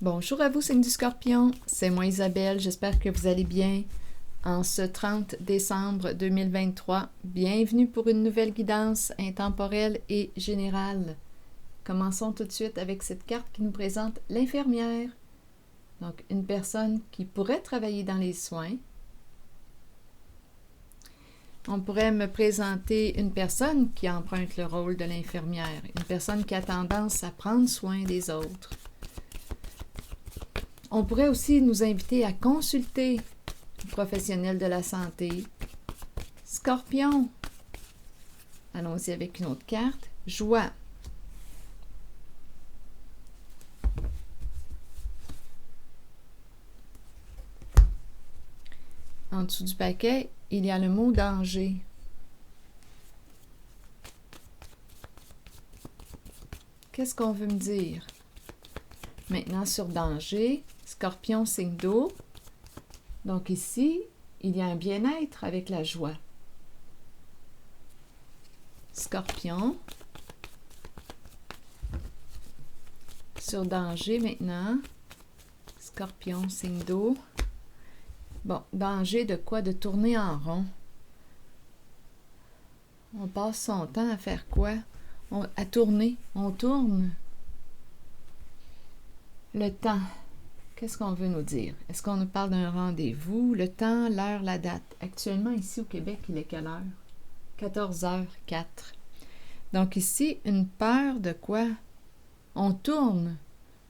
Bonjour à vous, signe du Scorpion. C'est moi Isabelle, j'espère que vous allez bien. En ce 30 décembre 2023, bienvenue pour une nouvelle guidance intemporelle et générale. Commençons tout de suite avec cette carte qui nous présente l'infirmière. Donc, une personne qui pourrait travailler dans les soins. On pourrait me présenter une personne qui emprunte le rôle de l'infirmière, une personne qui a tendance à prendre soin des autres. On pourrait aussi nous inviter à consulter un professionnel de la santé. Scorpion. Allons-y avec une autre carte. Joie. En dessous du paquet, il y a le mot danger. Qu'est-ce qu'on veut me dire? Maintenant, sur danger, Scorpion, signe d'eau. Donc ici, il y a un bien-être avec la joie. Scorpion. Sur danger maintenant. Scorpion, signe d'eau. Bon, danger de quoi? De tourner en rond. On passe son temps à faire quoi? À tourner. On tourne. Le temps. Qu'est-ce qu'on veut nous dire? Est-ce qu'on nous parle d'un rendez-vous? Le temps, l'heure, la date. Actuellement, ici au Québec, il est quelle heure? 14h04. Donc ici, une peur de quoi? On tourne.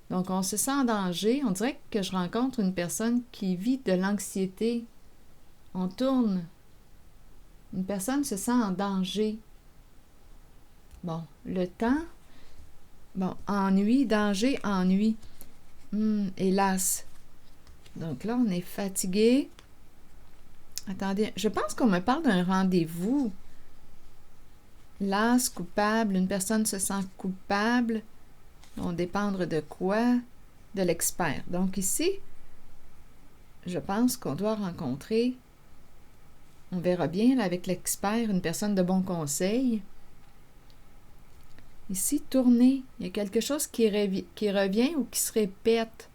Donc, on se sent en danger. On dirait que je rencontre une personne qui vit de l'anxiété. On tourne. Une personne se sent en danger. Bon, le temps. Bon, ennui, danger, ennui. Hélas. Donc là, on est fatigué. Attendez, je pense qu'on me parle d'un rendez-vous. Las, coupable. Une personne se sent coupable. On dépendre de quoi? De l'expert. Donc ici, je pense qu'on doit rencontrer, on verra bien là, avec l'expert, une personne de bon conseil. Ici, tourner. Il y a quelque chose qui revient ou qui se répète.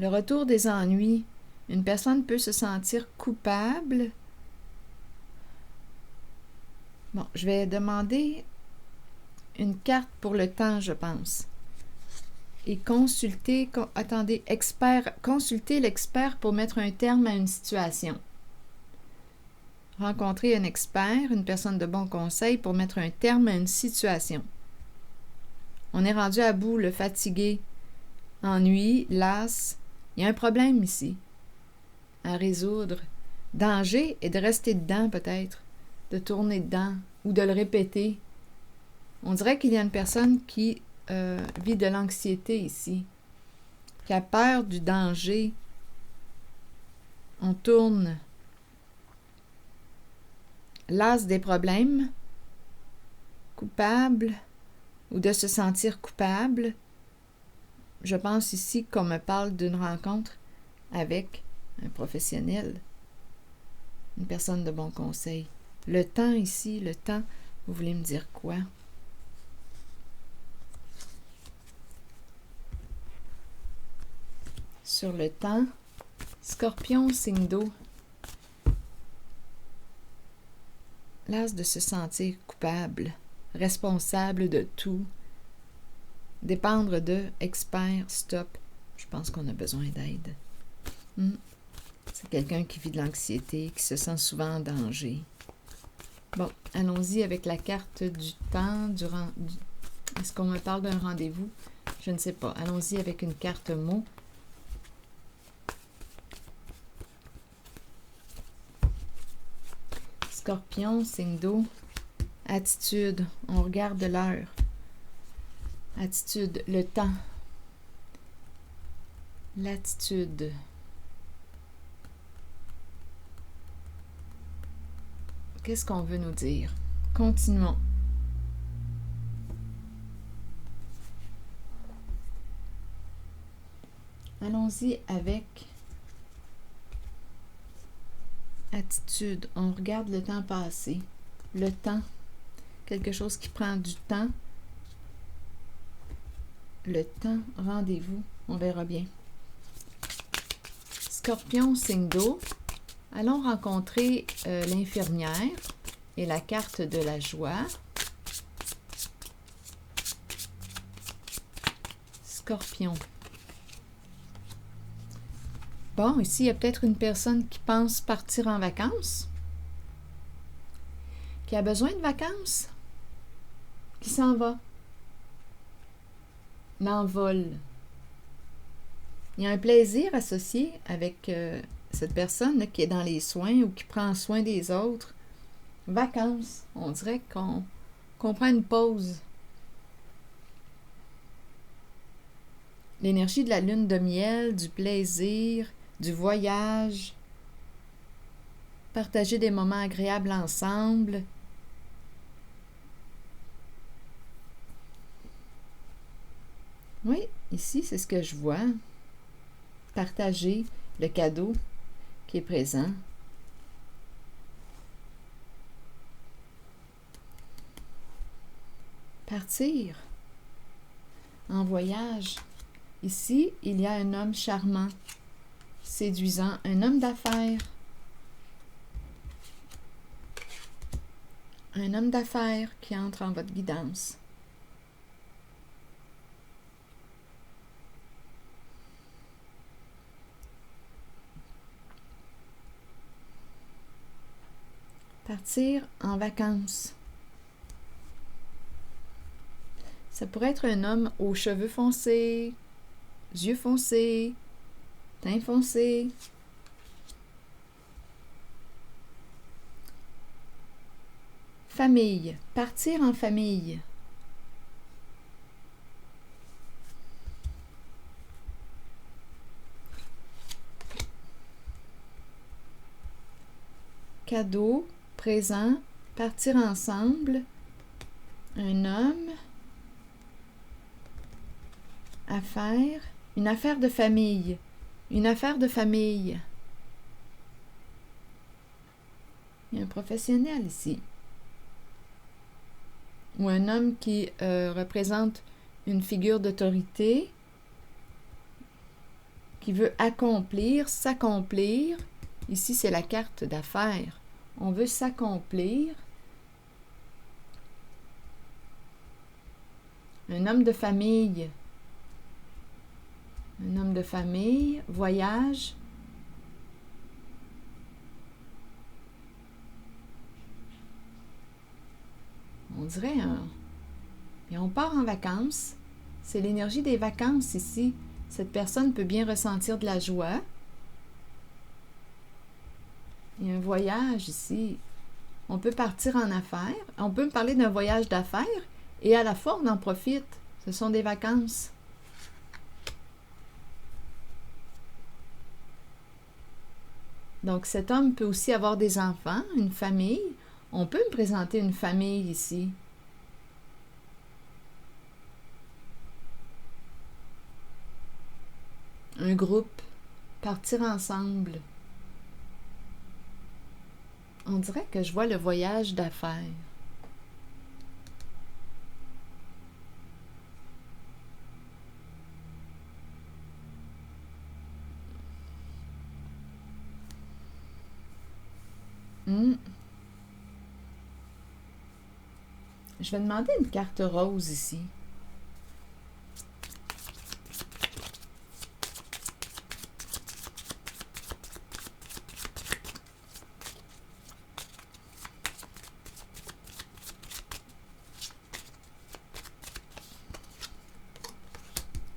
Le retour des ennuis. Une personne peut se sentir coupable. Bon, je vais demander une carte pour le temps, je pense. Et consulter, consulter l'expert pour mettre un terme à une situation. Rencontrer un expert, une personne de bon conseil pour mettre un terme à une situation. On est rendu à bout, le fatigué, ennui, las. Il y a un problème ici à résoudre. Danger est de rester dedans peut-être, de tourner dedans ou de le répéter. On dirait qu'il y a une personne qui vit de l'anxiété ici, qui a peur du danger. On tourne. Las des problèmes, coupable ou de se sentir coupable. Je pense ici qu'on me parle d'une rencontre avec un professionnel, une personne de bon conseil. Le temps ici, le temps, vous voulez me dire quoi? Sur le temps, Scorpion, signe d'eau. L'as de se sentir coupable, responsable de tout, dépendre de, expert, stop. Je pense qu'on a besoin d'aide. C'est quelqu'un qui vit de l'anxiété, qui se sent souvent en danger. Bon, allons-y avec la carte du temps, est-ce qu'on me parle d'un rendez-vous? Je ne sais pas. Allons-y avec une carte mot. Scorpion, signe d'eau. Attitude, on regarde l'heure. Attitude, le temps. L'attitude. Qu'est-ce qu'on veut nous dire? Continuons. Allons-y avec attitude. On regarde le temps passé. Le temps. Quelque chose qui prend du temps. Le temps, rendez-vous, on verra bien. Scorpion, signe d'eau. Allons rencontrer l'infirmière et la carte de la joie. Scorpion. Bon, ici, il y a peut-être une personne qui pense partir en vacances, qui a besoin de vacances, qui s'en va. L'envol. Il y a un plaisir associé avec cette personne là, qui est dans les soins ou qui prend soin des autres. Vacances. On dirait qu'on prend une pause. L'énergie de la lune de miel, du plaisir, du voyage, partager des moments agréables ensemble. Oui, ici, c'est ce que je vois. Partager le cadeau qui est présent. Partir en voyage. Ici, il y a un homme charmant, séduisant, un homme d'affaires. Un homme d'affaires qui entre en votre guidance. Partir en vacances. Ça pourrait être un homme aux cheveux foncés, yeux foncés, teint foncé. Famille. Partir en famille. Cadeau, présent, partir ensemble. Un homme. Affaire. Une affaire de famille. Une affaire de famille. Il y a un professionnel ici. Ou un homme qui représente une figure d'autorité, qui veut accomplir, s'accomplir. Ici, c'est la carte d'affaires. On veut s'accomplir. Un homme de famille. Un homme de famille, voyage. On dirait Et on part en vacances. C'est l'énergie des vacances ici. Cette personne peut bien ressentir de la joie. Il y a un voyage ici. On peut partir en affaires. On peut me parler d'un voyage d'affaires et à la fois on en profite. Ce sont des vacances. Donc cet homme peut aussi avoir des enfants, une famille. On peut me présenter une famille ici. Un groupe. Partir ensemble. On dirait que je vois le voyage d'affaires. Je vais demander une carte rose ici.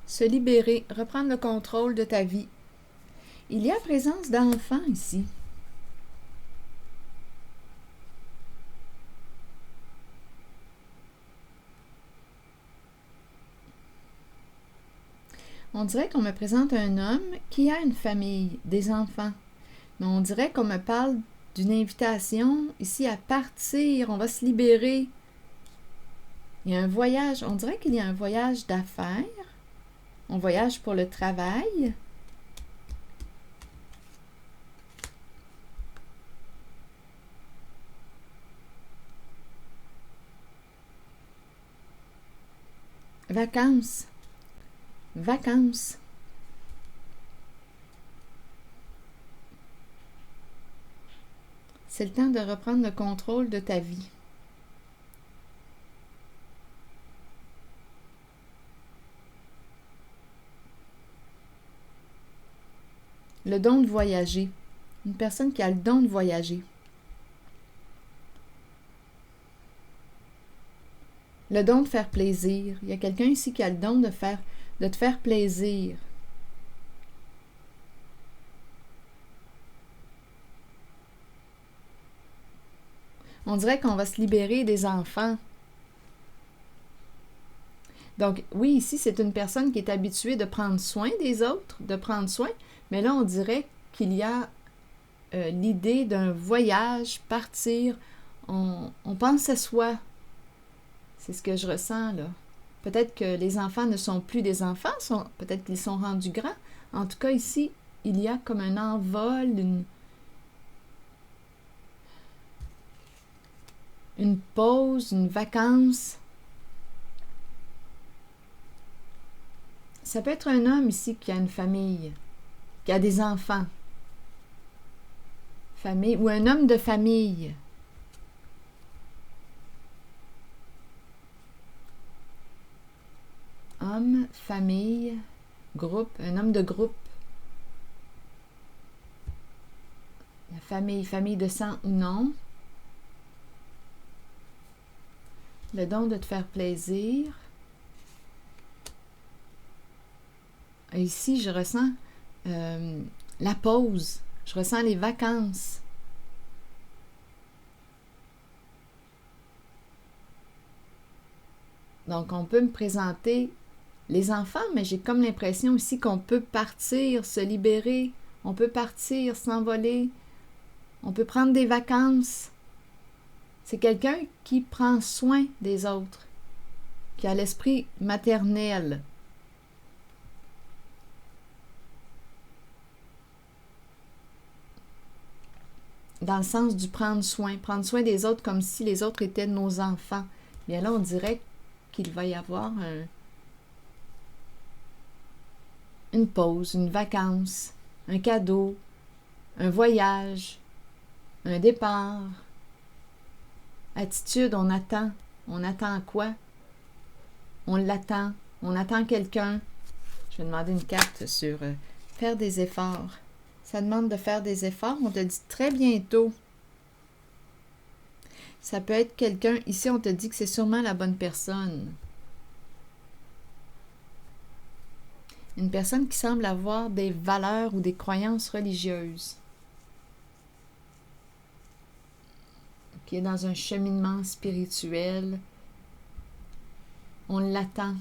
Se libérer, reprendre le contrôle de ta vie. Il y a présence d'enfants ici. On dirait qu'on me présente un homme qui a une famille, des enfants. Mais on dirait qu'on me parle d'une invitation ici à partir, on va se libérer. Il y a un voyage, on dirait qu'il y a un voyage d'affaires. On voyage pour le travail. Vacances. Vacances. C'est le temps de reprendre le contrôle de ta vie. Le don de voyager. Une personne qui a le don de voyager. Le don de faire plaisir. Il y a quelqu'un ici qui a le don de te faire plaisir. On dirait qu'on va se libérer des enfants. Donc, oui, ici, c'est une personne qui est habituée de prendre soin des autres, de prendre soin, mais là, on dirait qu'il y a l'idée d'un voyage, partir, on pense à soi. C'est ce que je ressens, là. Peut-être que les enfants ne sont plus des enfants, peut-être qu'ils sont rendus grands. En tout cas, ici, il y a comme un envol, une pause, une vacance. Ça peut être un homme ici qui a une famille, qui a des enfants. Famille, ou un homme de famille. Homme, famille, groupe, un homme de groupe. La famille de sang ou non. Le don de te faire plaisir. Et ici, je ressens la pause. Je ressens les vacances. Donc, on peut me présenter les enfants, mais j'ai comme l'impression aussi qu'on peut partir, se libérer. On peut partir, s'envoler. On peut prendre des vacances. C'est quelqu'un qui prend soin des autres, qui a l'esprit maternel. Dans le sens du prendre soin des autres comme si les autres étaient nos enfants. Bien là, on dirait qu'il va y avoir une pause, une vacance, un cadeau, un voyage, un départ. Attitude, on attend. On attend quoi? On l'attend. On attend quelqu'un. Je vais demander une carte sur faire des efforts. Ça demande de faire des efforts. On te dit très bientôt. Ça peut être quelqu'un. Ici, on te dit que c'est sûrement la bonne personne. Une personne qui semble avoir des valeurs ou des croyances religieuses. Qui est dans un cheminement spirituel. On l'attend.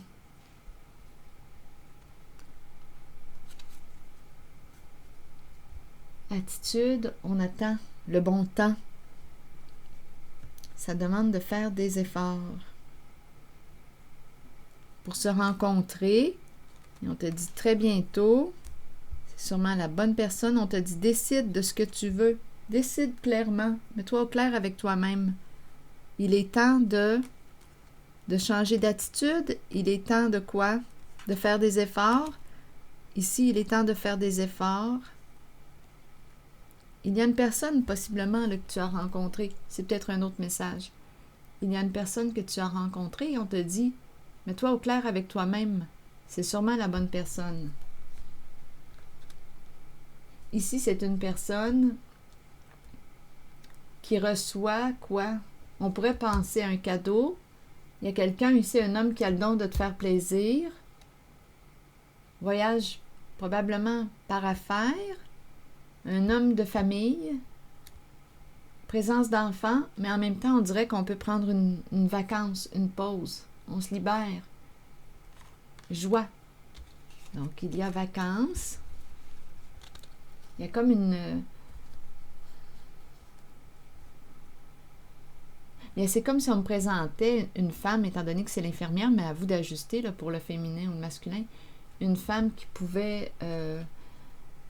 Attitude, on attend le bon temps. Ça demande de faire des efforts. Pour se rencontrer, et on te dit très bientôt, c'est sûrement la bonne personne, on te dit décide de ce que tu veux. Décide clairement. Mets-toi au clair avec toi-même. Il est temps de changer d'attitude. Il est temps de quoi? De faire des efforts. Ici, il est temps de faire des efforts. Il y a une personne, possiblement, là, que tu as rencontrée. C'est peut-être un autre message. Il y a une personne que tu as rencontrée et on te dit, mets-toi au clair avec toi-même. C'est sûrement la bonne personne. Ici, c'est une personne qui reçoit quoi? On pourrait penser à un cadeau. Il y a quelqu'un ici, un homme qui a le don de te faire plaisir. Voyage probablement par affaires. Un homme de famille. Présence d'enfants, mais en même temps, on dirait qu'on peut prendre une vacance, une pause. On se libère. Joie. Donc, il y a vacances. Il y a comme une... Bien, c'est comme si on me présentait une femme, étant donné que c'est l'infirmière, mais à vous d'ajuster là, pour le féminin ou le masculin, une femme qui pouvait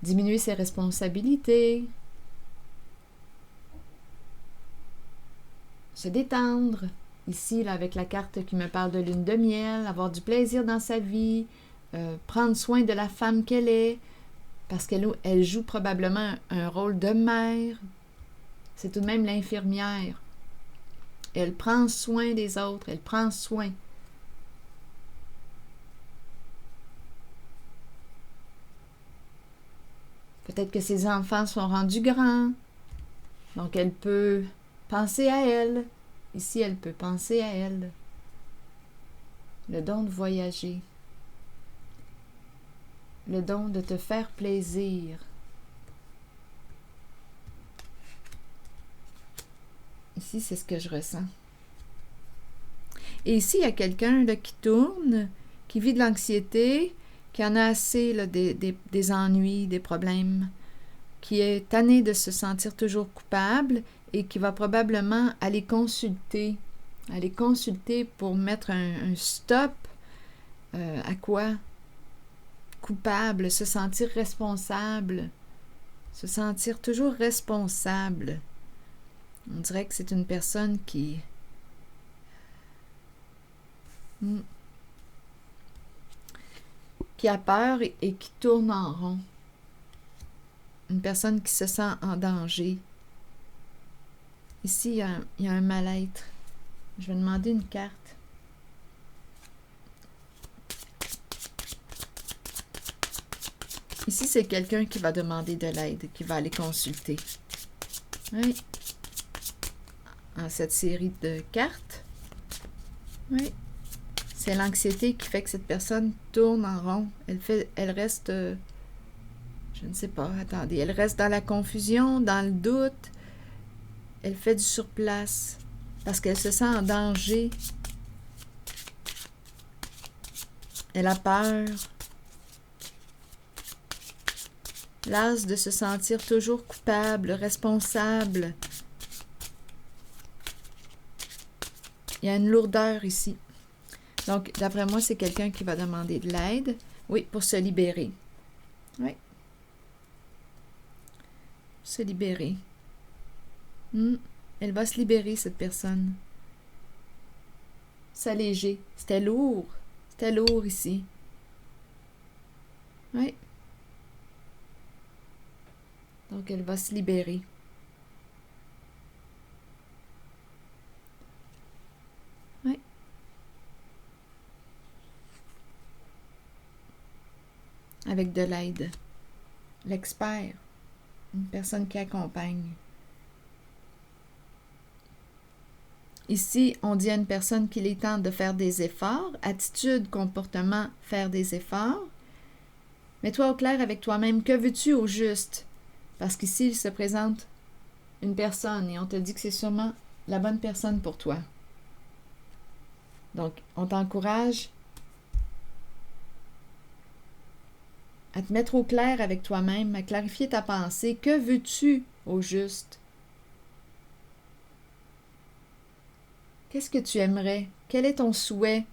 diminuer ses responsabilités, se détendre. Ici, là, avec la carte qui me parle de lune de miel, avoir du plaisir dans sa vie, prendre soin de la femme qu'elle est, parce qu'elle joue probablement un rôle de mère. C'est tout de même l'infirmière. Elle prend soin des autres, elle prend soin. Peut-être que ses enfants sont rendus grands, donc elle peut penser à elle. Ici, elle peut penser à elle. Le don de voyager. Le don de te faire plaisir. Ici, c'est ce que je ressens. Et ici, il y a quelqu'un qui tourne, qui vit de l'anxiété, qui en a assez là, des ennuis, des problèmes, qui est tanné de se sentir toujours coupable et qui va probablement aller consulter pour mettre un stop à quoi? Coupable, se sentir responsable, se sentir toujours responsable. On dirait que c'est une personne qui a peur et qui tourne en rond. Une personne qui se sent en danger. Ici, il y a un mal-être. Je vais demander une carte. Ici, c'est quelqu'un qui va demander de l'aide, qui va aller consulter. Oui. En cette série de cartes. Oui. C'est l'anxiété qui fait que cette personne tourne en rond. Elle reste, je ne sais pas, attendez, elle reste dans la confusion, dans le doute. Elle fait du surplace parce qu'elle se sent en danger. Elle a peur. L'as de se sentir toujours coupable, responsable. Il y a une lourdeur ici. Donc, d'après moi, c'est quelqu'un qui va demander de l'aide. Oui, pour se libérer. Oui. Se libérer. Elle va se libérer, cette personne. S'alléger. C'était lourd. C'était lourd ici. Oui. Donc, elle va se libérer. Oui. Avec de l'aide. L'expert. Une personne qui accompagne. Ici, on dit à une personne qu'il est temps de faire des efforts. Attitude, comportement, faire des efforts. Mets-toi au clair avec toi-même. Que veux-tu au juste? Parce qu'ici, il se présente une personne et on te dit que c'est sûrement la bonne personne pour toi. Donc, on t'encourage à te mettre au clair avec toi-même, à clarifier ta pensée. Que veux-tu au juste? Qu'est-ce que tu aimerais? Quel est ton souhait?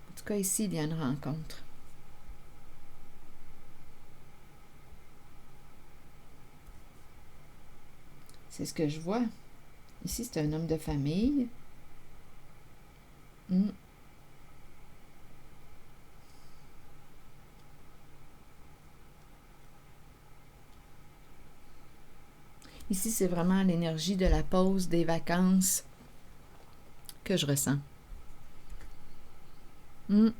En tout cas, ici, il y a une rencontre. C'est ce que je vois. Ici, c'est un homme de famille. Ici, c'est vraiment l'énergie de la pause, des vacances que je ressens. On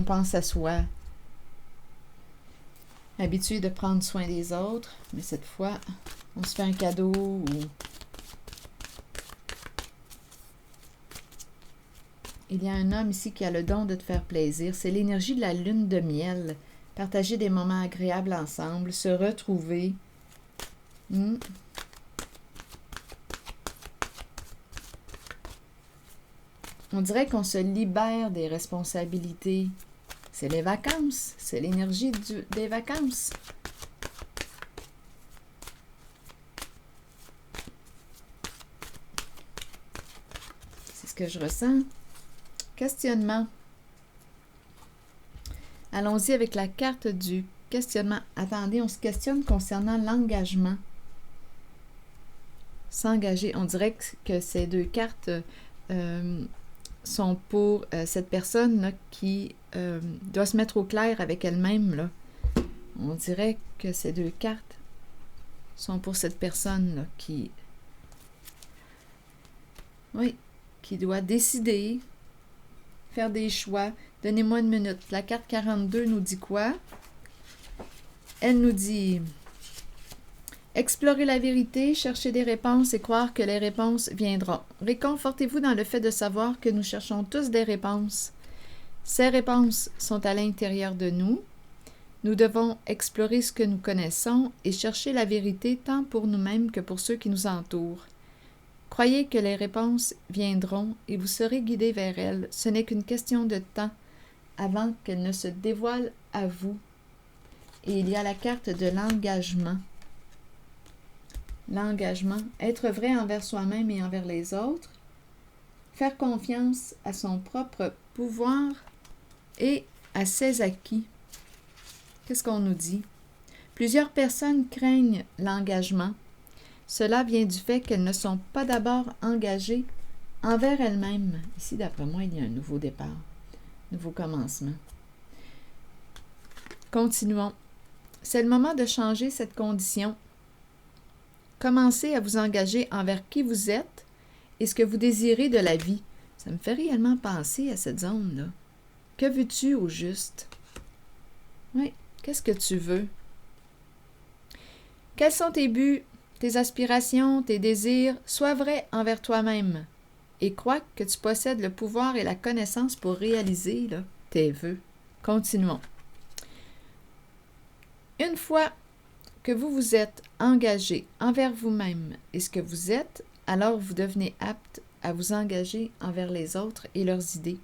pense à soi. Habitué de prendre soin des autres, mais cette fois, on se fait un cadeau ou... Il y a un homme ici qui a le don de te faire plaisir. C'est l'énergie de la lune de miel. Partager des moments agréables ensemble, se retrouver. On dirait qu'on se libère des responsabilités. C'est les vacances. C'est l'énergie des vacances. C'est ce que je ressens. Questionnement. Allons-y avec la carte du questionnement. Attendez, on se questionne concernant l'engagement. S'engager. On dirait que ces deux cartes sont pour cette personne là, qui doit se mettre au clair avec elle-même. Là. On dirait que ces 2 cartes sont pour cette personne là, qui doit décider, faire des choix. Donnez-moi une minute. La carte 42 nous dit quoi? Elle nous dit explorer la vérité, chercher des réponses et croire que les réponses viendront. Réconfortez-vous dans le fait de savoir que nous cherchons tous des réponses. Ces réponses sont à l'intérieur de nous. Nous devons explorer ce que nous connaissons et chercher la vérité tant pour nous-mêmes que pour ceux qui nous entourent. Croyez que les réponses viendront et vous serez guidés vers elles. Ce n'est qu'une question de temps avant qu'elles ne se dévoilent à vous. Et il y a la carte de l'engagement. L'engagement, être vrai envers soi-même et envers les autres, faire confiance à son propre pouvoir et à ses acquis. Qu'est-ce qu'on nous dit? Plusieurs personnes craignent l'engagement. Cela vient du fait qu'elles ne sont pas d'abord engagées envers elles-mêmes. Ici, d'après moi, il y a un nouveau départ, nouveau commencement. Continuons. C'est le moment de changer cette condition. Commencez à vous engager envers qui vous êtes et ce que vous désirez de la vie. Ça me fait réellement penser à cette zone-là. Que veux-tu au juste? Oui, qu'est-ce que tu veux? Quels sont tes buts, tes aspirations, tes désirs? Sois vrai envers toi-même et crois que tu possèdes le pouvoir et la connaissance pour réaliser tes vœux. Continuons. Une fois que vous vous êtes engagé envers vous-même et ce que vous êtes, alors vous devenez apte à vous engager envers les autres et leurs idées.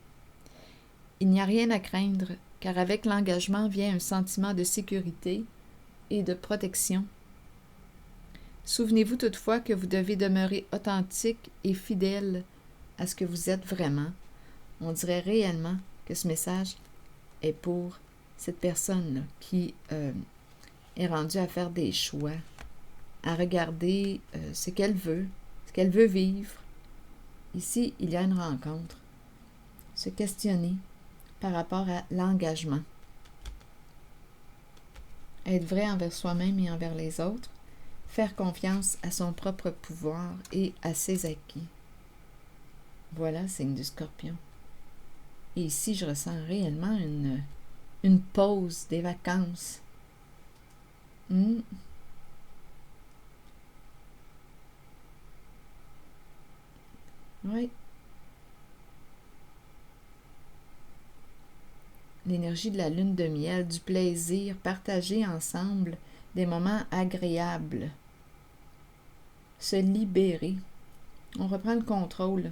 Il n'y a rien à craindre, car avec l'engagement vient un sentiment de sécurité et de protection. Souvenez-vous toutefois que vous devez demeurer authentique et fidèle à ce que vous êtes vraiment. On dirait réellement que ce message est pour cette personne-là qui est rendue à faire des choix, à regarder ce qu'elle veut vivre. Ici, il y a une rencontre. Se questionner par rapport à l'engagement. Être vrai envers soi-même et envers les autres. Faire confiance à son propre pouvoir et à ses acquis. Voilà, signe du Scorpion. Et ici, je ressens réellement une pause, des vacances. Oui. L'énergie de la lune de miel, du plaisir, partager ensemble des moments agréables. Se libérer. On reprend le contrôle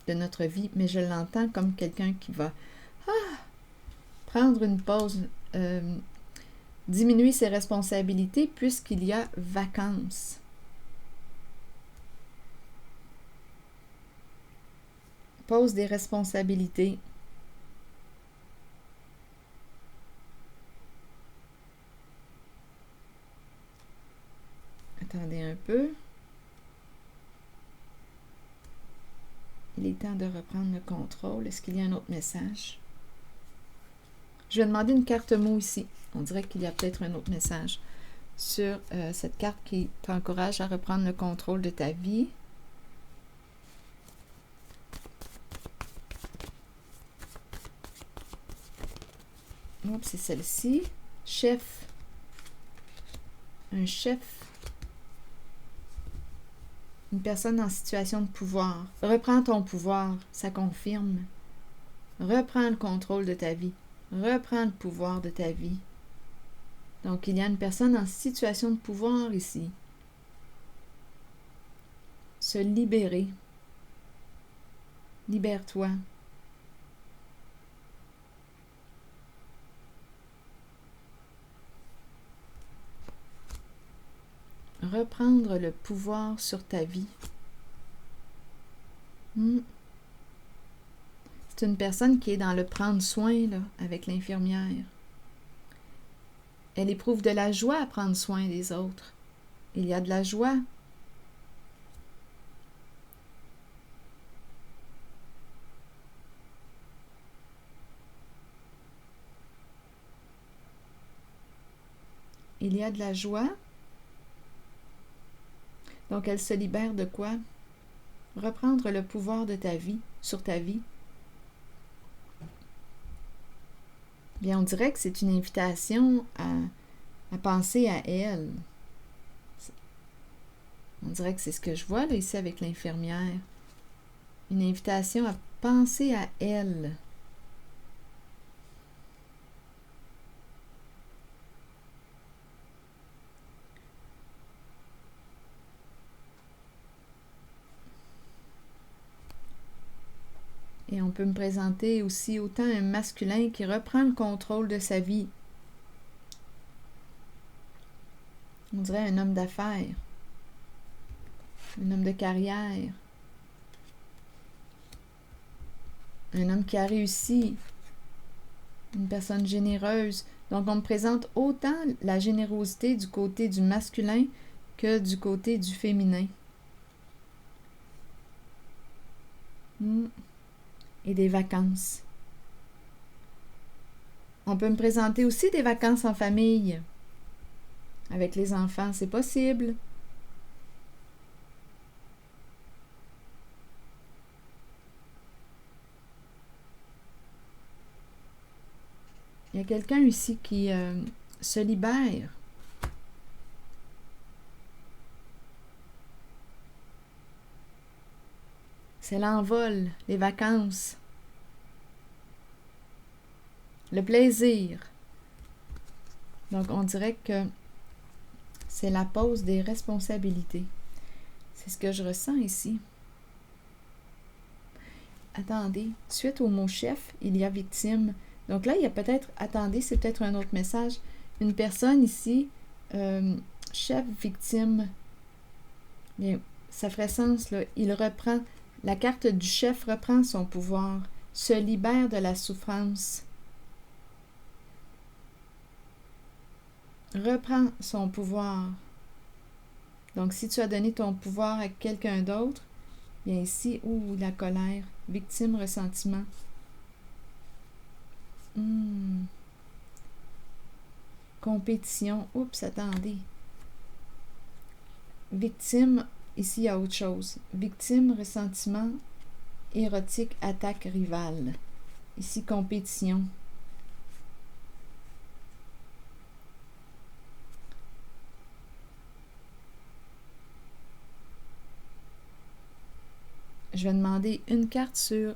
de notre vie, mais je l'entends comme quelqu'un qui va prendre une pause, diminuer ses responsabilités puisqu'il y a vacances. Pause des responsabilités. Attendez un peu. Il est temps de reprendre le contrôle. Est-ce qu'il y a un autre message? Je vais demander une carte mot ici. On dirait qu'il y a peut-être un autre message sur cette carte qui t'encourage à reprendre le contrôle de ta vie. Oups, c'est celle-ci. Chef. Un chef. Une personne en situation de pouvoir. Reprends ton pouvoir, ça confirme. Reprends le contrôle de ta vie. Reprends le pouvoir de ta vie. Donc, il y a une personne en situation de pouvoir ici. Se libérer. Libère-toi. Reprendre le pouvoir sur ta vie. C'est une personne qui est dans le prendre soin là, avec l'infirmière. Elle éprouve de la joie à prendre soin des autres. Il y a de la joie. il y a de la joie. Donc, elle se libère de quoi? Reprendre le pouvoir de ta vie, sur ta vie. Bien, on dirait que c'est une invitation à penser à elle. On dirait que c'est ce que je vois là, ici avec l'infirmière. Une invitation à penser à elle. Et on peut me présenter aussi autant un masculin qui reprend le contrôle de sa vie. On dirait un homme d'affaires, un homme de carrière, un homme qui a réussi, une personne généreuse. Donc, on me présente autant la générosité du côté du masculin que du côté du féminin. Et des vacances. On peut me présenter aussi des vacances en famille. Avec les enfants, c'est possible. Il y a quelqu'un ici qui se libère. C'est l'envol, les vacances, le plaisir. Donc, on dirait que c'est la pause des responsabilités. C'est ce que je ressens ici. Attendez, suite au mot chef, il y a victime. Donc là, il y a peut-être, attendez, c'est peut-être un autre message. Une personne ici, chef, victime, bien, ça ferait sens, là. Il reprend, la carte du chef reprend son pouvoir, se libère de la souffrance, reprend son pouvoir. Donc, si tu as donné ton pouvoir à quelqu'un d'autre, bien ici, la colère, victime, ressentiment. Compétition. Oups, attendez. Victime, ici, il y a autre chose. Victime, ressentiment, érotique, attaque, rivale. Ici, compétition. Je vais demander une carte sur...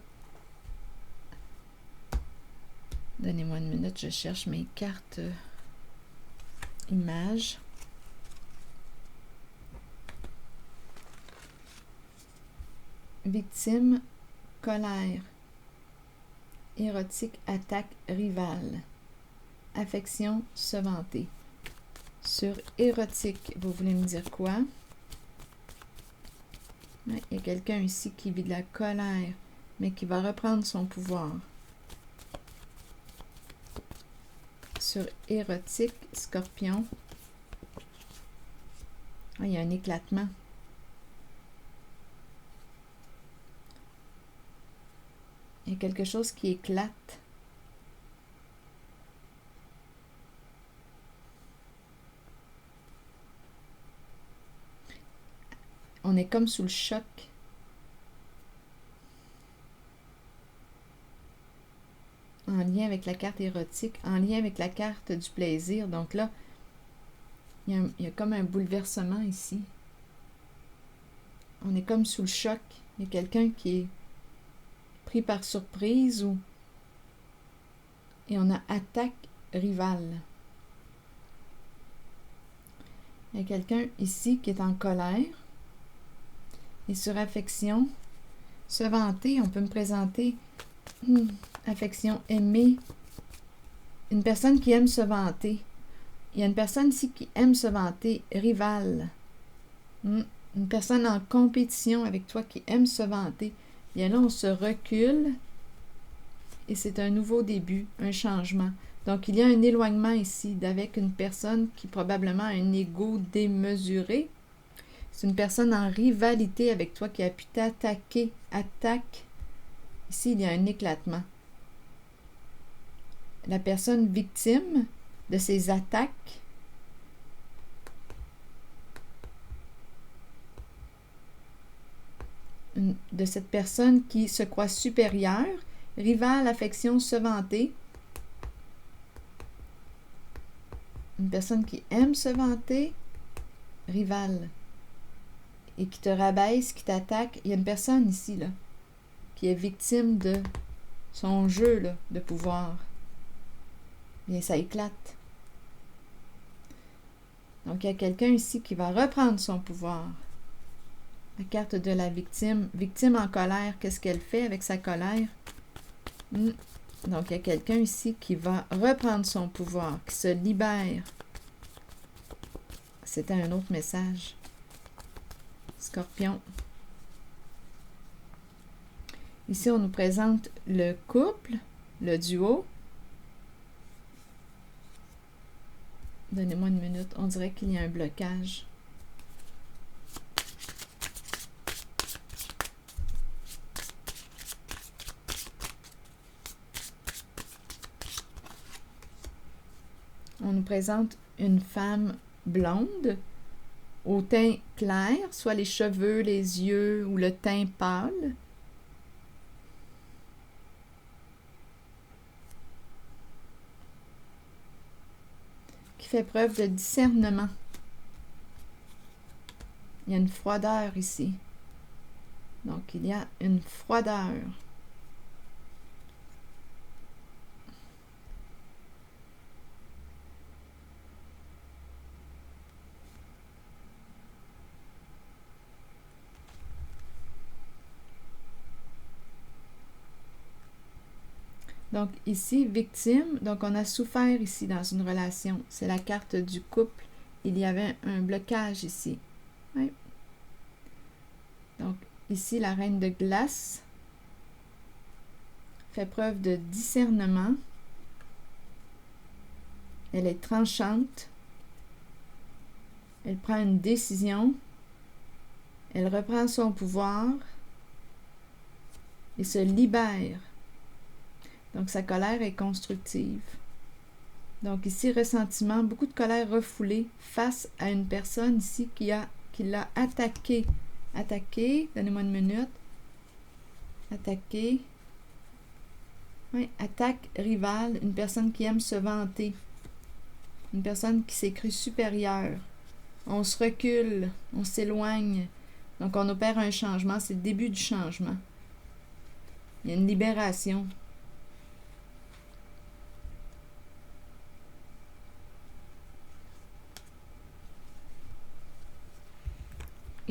Donnez-moi une minute, je cherche mes cartes images. Victime, colère, érotique, attaque, rivale, affection, se vanter. Sur érotique, vous voulez me dire quoi? Ouais, il y a quelqu'un ici qui vit de la colère, mais qui va reprendre son pouvoir. Sur érotique, scorpion. Ah, il y a un éclatement. Il y a quelque chose qui éclate. On est comme sous le choc. En lien avec la carte érotique, en lien avec la carte du plaisir. Donc là, il y a comme un bouleversement ici. On est comme sous le choc. Il y a quelqu'un qui est pris par surprise et on a attaque rivale. Il y a quelqu'un ici qui est en colère. Et sur affection, se vanter, on peut me présenter affection, aimer. Une personne qui aime se vanter. Il y a une personne ici qui aime se vanter, rivale. Une personne en compétition avec toi qui aime se vanter. Bien là, on se recule et c'est un nouveau début, un changement. Donc, il y a un éloignement ici avec une personne qui probablement a un ego démesuré. C'est une personne en rivalité avec toi qui a pu t'attaquer. Attaque. Ici, il y a un éclatement. La personne victime de ces attaques de cette personne qui se croit supérieure, rival, affection, se vanter. Une personne qui aime se vanter, rival, et qui te rabaisse, qui t'attaque. Il y a une personne ici, là, qui est victime de son jeu là, de pouvoir. Bien, ça éclate. Donc, il y a quelqu'un ici qui va reprendre son pouvoir. La carte de la victime. Victime en colère, qu'est-ce qu'elle fait avec sa colère? Donc, il y a quelqu'un ici qui va reprendre son pouvoir, qui se libère. C'était un autre message. Scorpion. Ici, on nous présente le couple, le duo. Donnez-moi une minute. On dirait qu'il y a un blocage. On nous présente une femme blonde, au teint clair, soit les cheveux, les yeux ou le teint pâle. Qui fait preuve de discernement. Il y a une froideur ici. Donc, il y a une froideur. Donc, ici, victime, donc on a souffert ici dans une relation. C'est la carte du couple. Il y avait un blocage ici. Oui. Donc, ici, la reine de glace fait preuve de discernement. Elle est tranchante. Elle prend une décision. Elle reprend son pouvoir et se libère. Donc, sa colère est constructive. Donc, ici, ressentiment, beaucoup de colère refoulée face à une personne ici qui l'a attaqué. Attaqué, donnez-moi une minute. Attaqué. Oui, attaque rivale, une personne qui aime se vanter. Une personne qui s'est crue supérieure. On se recule, on s'éloigne. Donc, on opère un changement. C'est le début du changement. Il y a une libération.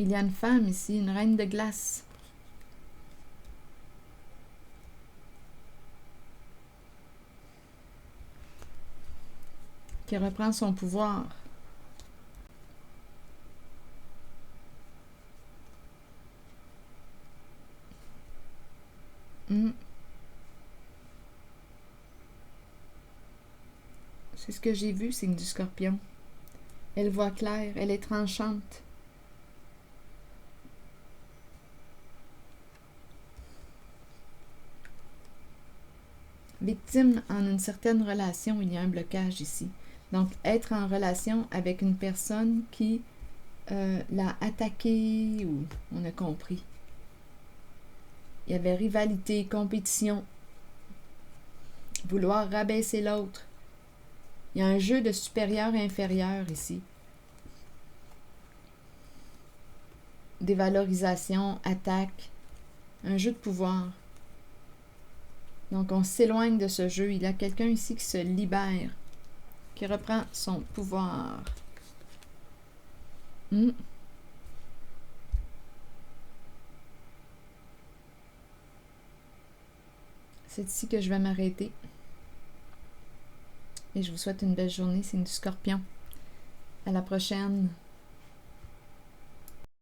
Il y a une femme ici, une reine de glace. Qui reprend son pouvoir. C'est ce que j'ai vu, signe du Scorpion. Elle voit clair, elle est tranchante. Victime en une certaine relation, il y a un blocage ici. Donc, être en relation avec une personne qui l'a attaqué, ou on a compris. Il y avait rivalité, compétition, vouloir rabaisser l'autre. Il y a un jeu de supérieur et inférieur ici. Dévalorisation, attaque, un jeu de pouvoir. Donc, on s'éloigne de ce jeu. Il y a quelqu'un ici qui se libère, qui reprend son pouvoir. C'est ici que je vais m'arrêter. Et je vous souhaite une belle journée. C'est du Scorpion. À la prochaine.